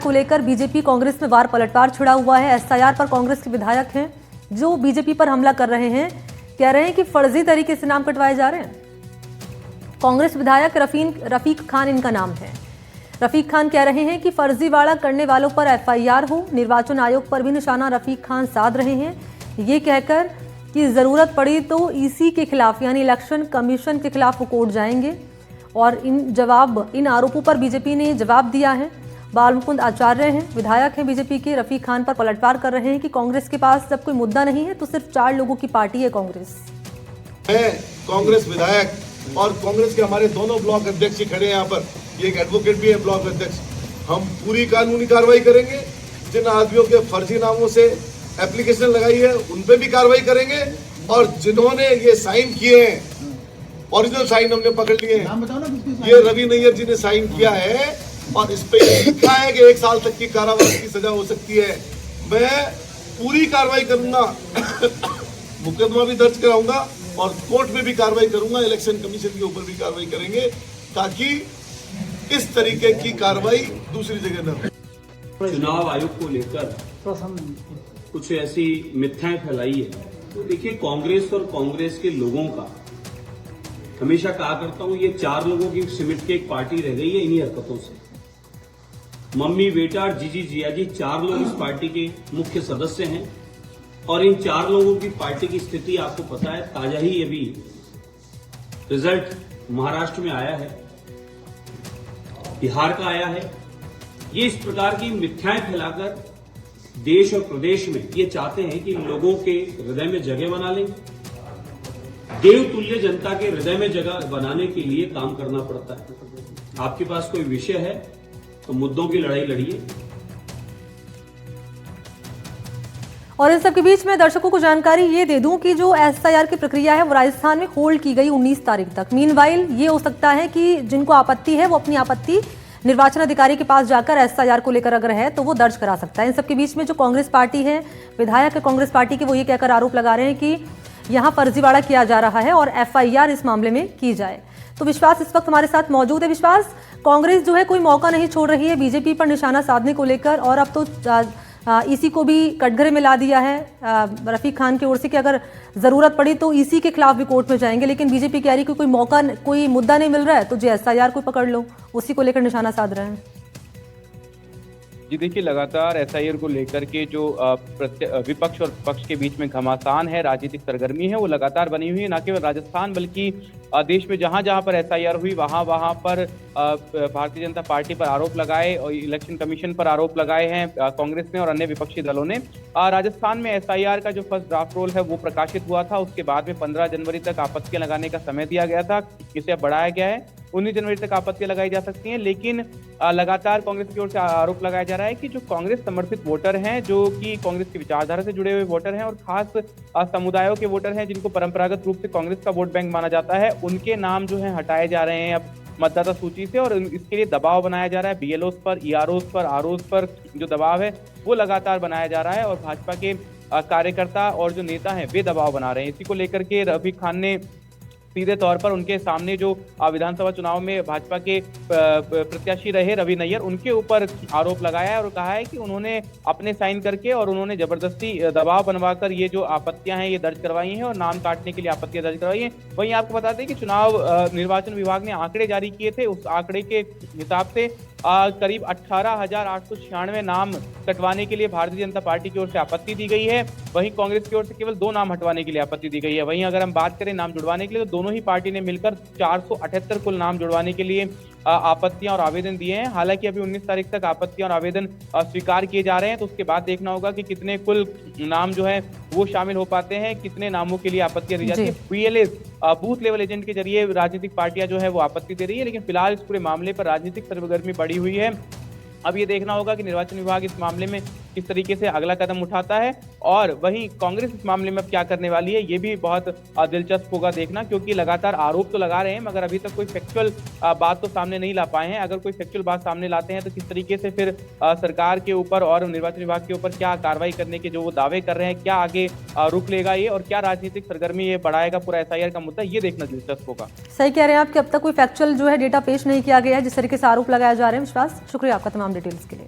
को लेकर बीजेपी कांग्रेस में वार पलटवार छिड़ा हुआ है। एसआईआर पर कांग्रेस के विधायक हैं जो बीजेपी पर हमला कर रहे हैं, कह रहे हैं कि फर्जी तरीके से नाम कटवाए जा रहे हैं। कांग्रेस विधायक रफीक खान इनका नाम है। रफीक खान कह रहे हैं कि फर्जीवाड़ा करने वालों पर एफआईआर हो। निर्वाचन आयोग पर भी निशाना रफीक खान साध रहे हैं, ये कहकर कि जरूरत पड़ी तो ईसी के खिलाफ यानी इलेक्शन कमीशन के खिलाफ वो कोर्ट जाएंगे। और इन आरोपों पर बीजेपी ने जवाब दिया है। बालमुकुंद आचार्य हैं, विधायक हैं बीजेपी के, रफीक खान पर पलटवार कर रहे हैं कि कांग्रेस के पास जब कोई मुद्दा नहीं है तो सिर्फ 4 लोगों की पार्टी है कांग्रेस। मैं कांग्रेस विधायक और कांग्रेस के हमारे दोनों ब्लॉक अध्यक्ष ही खड़े हैं यहाँ पर, ये एक एडवोकेट भी है ब्लॉक अध्यक्ष। हम पूरी कानूनी कार्रवाई करेंगे। जिन आदमियों के फर्जी नामों से एप्लीकेशन लगाई है उन पे भी कार्रवाई करेंगे, और जिन्होंने ये साइन किए हैं, ओरिजिनल साइन हमने पकड़ लिए हैं। ये रवि नैयर जी ने साइन किया है और इस पे लिखा है कि 1 साल तक की कारावास की सजा हो सकती है। मैं पूरी कार्रवाई करूंगा, मुकदमा भी दर्ज कराऊंगा और कोर्ट में भी कार्रवाई करूंगा। इलेक्शन कमीशन के ऊपर भी कार्रवाई करेंगे ताकि इस तरीके की कार्रवाई दूसरी जगह न हो। चुनाव आयोग को लेकर कुछ ऐसी मिथ्याएं फैलाई है, तो देखिए कांग्रेस और कांग्रेस के लोगों का हमेशा कहा करता हूं, ये 4 लोगों की सिमट के एक पार्टी रह गई है इन्हीं हरकतों से। मम्मी बेटा और जीजी जिया जी 4 लोग इस पार्टी के मुख्य सदस्य हैं, और इन 4 लोगों की पार्टी की स्थिति आपको पता है। ताजा ही अभी रिजल्ट महाराष्ट्र में आया है, बिहार का आया है। ये इस प्रकार की मिथ्याएं फैलाकर देश और प्रदेश में ये चाहते हैं कि लोगों के हृदय में जगह बना लें। देवतुल्य जनता के हृदय में जगह बनाने के लिए काम करना पड़ता है। आपके पास कोई विषय है तो मुद्दों की लड़ाई लड़िए। और इन सबके बीच में दर्शकों को जानकारी ये दे दूं कि जो एसआईआर की प्रक्रिया है वो राजस्थान में होल्ड की गई 19 तारीख तक। मीनवाइल ये हो सकता है कि जिनको आपत्ति है वो अपनी आपत्ति निर्वाचन अधिकारी के पास जाकर एसआईआर को लेकर अगर है तो वो दर्ज करा सकता है। इन सबके बीच में जो कांग्रेस पार्टी है, विधायक है कांग्रेस पार्टी के, वो ये कहकर आरोप लगा रहे हैं कि यहाँ फर्जीवाड़ा किया जा रहा है और एफआईआर इस मामले में की जाए। तो विश्वास इस वक्त हमारे साथ मौजूद है। विश्वास, कांग्रेस जो है कोई मौका नहीं छोड़ रही है बीजेपी पर निशाना साधने को लेकर, और अब तो ईसी को भी कटघरे में ला दिया है रफीक खान की ओर से कि अगर जरूरत पड़ी तो ईसी के खिलाफ भी कोर्ट में जाएंगे। लेकिन बीजेपी कह रही कि कोई मुद्दा नहीं मिल रहा है तो जो एसआईआर को पकड़ लो, उसी को लेकर निशाना साध रहे हैं। जी देखिए, लगातार एसआईआर को लेकर के जो विपक्ष और पक्ष के बीच में घमासान है, राजनीतिक सरगर्मी है, वो लगातार बनी हुई है। न केवल राजस्थान बल्कि देश में जहां जहां पर एसआईआर हुई वहां पर भारतीय जनता पार्टी पर आरोप लगाए और इलेक्शन कमीशन पर आरोप लगाए हैं कांग्रेस ने और अन्य विपक्षी दलों ने। राजस्थान में एसआईआर का जो फर्स्ट ड्राफ्ट रोल है वो प्रकाशित हुआ था। उसके बाद में 15 जनवरी तक आपत्तियां लगाने का समय दिया गया था, इसे अब बढ़ाया गया है। 19 जनवरी तक आपत्तियां लगाई जा सकती हैं। लेकिन लगातार कांग्रेस की ओर से आरोप लगाया जा रहा है कि जो कांग्रेस समर्थित वोटर हैं, जो कि कांग्रेस की विचारधारा से जुड़े हुए वोटर हैं और खास समुदायों के वोटर हैं जिनको परंपरागत रूप से कांग्रेस का वोट बैंक माना जाता है, उनके नाम जो है हटाए जा रहे हैं अब मतदाता सूची से। और इसके लिए दबाव बनाया जा रहा है बीएलओस पर, ईआरओस पर, आरओस पर जो दबाव है वो लगातार बनाया जा रहा है, और भाजपा के कार्यकर्ता और जो नेता हैं वे दबाव बना रहे हैं। इसी को लेकर के रफीक खान ने सीधे तौर पर उनके सामने जो विधानसभा चुनाव में भाजपा के प्रत्याशी रहे रवि नैयर, उनके ऊपर आरोप लगाया है और कहा है कि उन्होंने अपने साइन करके और उन्होंने जबरदस्ती दबाव बनवाकर ये जो आपत्तियां हैं ये दर्ज करवाई हैं और नाम काटने के लिए आपत्तियां दर्ज करवाई हैं। वहीं आपको बता दें कि चुनाव निर्वाचन विभाग ने आंकड़े जारी किए थे, उस आंकड़े के हिसाब से करीब 18,896 नाम कटवाने के लिए भारतीय जनता पार्टी की ओर से आपत्ति दी गई है। वहीं कांग्रेस की ओर से केवल 2 नाम हटवाने के लिए आपत्ति दी गई है। वहीं अगर हम बात करें नाम जुड़वाने के लिए तो दोनों ही पार्टी ने मिलकर 478 कुल नाम जुड़वाने के लिए आपत्तियां और आवेदन दिए हैं। हालांकि अभी 19 तारीख तक आपत्तियां और आवेदन स्वीकार किए जा रहे हैं, तो उसके बाद देखना होगा कि कितने कुल नाम जो है वो शामिल हो पाते हैं, कितने नामों के लिए आपत्तियां दी जाती है। बीएलएस बूथ लेवल एजेंट के जरिए राजनीतिक पार्टियां जो है वो आपत्ति दे रही है, लेकिन फिलहाल इस पूरे मामले पर राजनीतिक सरगर्मी बढ़ी हुई है। अब ये देखना होगा कि निर्वाचन विभाग इस मामले में किस तरीके से अगला कदम उठाता है, और वहीं कांग्रेस इस मामले में अब क्या करने वाली है ये भी बहुत दिलचस्प होगा देखना, क्योंकि लगातार आरोप तो लगा रहे हैं मगर अभी तक कोई फैक्चुअल बात तो सामने नहीं ला पाए हैं। अगर कोई फैक्चुअल बात सामने लाते हैं तो किस तरीके से फिर सरकार के ऊपर और निर्वाचन विभाग के ऊपर क्या कार्रवाई करने के जो वो दावे कर रहे हैं, क्या आगे रुख लेगा ये, और क्या राजनीतिक सरगर्मी ये बढ़ाएगा पूरा एसआईआर का मुद्दा, ये देखना दिलचस्प होगा। सही कह रहे हैं आप कि अब तक कोई फैक्चुअल जो है डेटा पेश नहीं किया गया है जिस तरीके से आरोप लगाया जा रहे हैं। विश्वास, शुक्रिया आपका तमाम डिटेल्स के लिए।